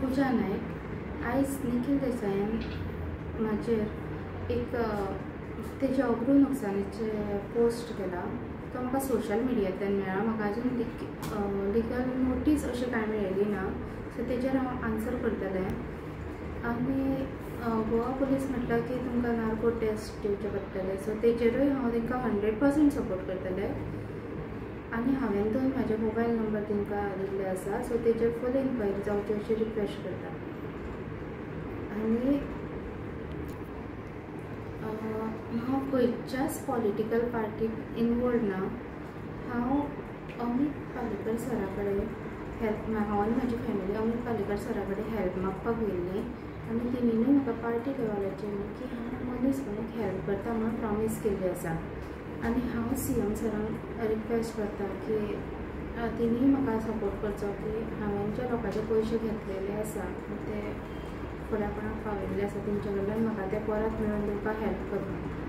पूजा नायक। आयज निखिल देसायान म्हाजेर एक तेजे अब्रू नुकसानीचे पोस्ट केला। तो म्हाका सोशल मिडियांतल्यान मेळ्ळा। म्हाका अजून लिगल नोटीस अशी कांय मेळिल्ली ना, सो तेजेर हांव आन्सर करतलें। आनी गोवा पुलीस म्हटलां की तुमकां नार्को टेस्ट दिवचे पडटले, सो तेजेरूय हांव तांकां 100% सपोर्ट करतलें। आनी हांवें दोन म्हाजे मोबायल नंबर तांकां दिल्ले आसा, सो तेजेर फूल इन्क्वायरी जावची अशी रिक्वेस्ट करता। आनी हांव खंयच्याच पॉलिटिकल पार्टीक इनवॉल्व ना। हांव अमित पालेकर सरा कडेन हांव आनी म्हाजी फॅमिली अमित पालेकर सरा कडेन हेल्प मागपाक गेल्लीं, आनी तेणीनूय म्हाका पार्टी लेवलाचेर की हांव मनीसपणाक हेल्प करता म्हणून प्रॉमीस केल्ली आसा। आनी हांव CM सरांक रिक्वेस्ट करता की तेणीय म्हाका सपोर्ट करचो की हांवें जे लोकांचे पयशे घेतलेले आसा ते फुडारपणाक पावयल्ले आसा, तेंचे कडल्यान म्हाका ते परत मेळोवन दिवपाक हेल्प करता।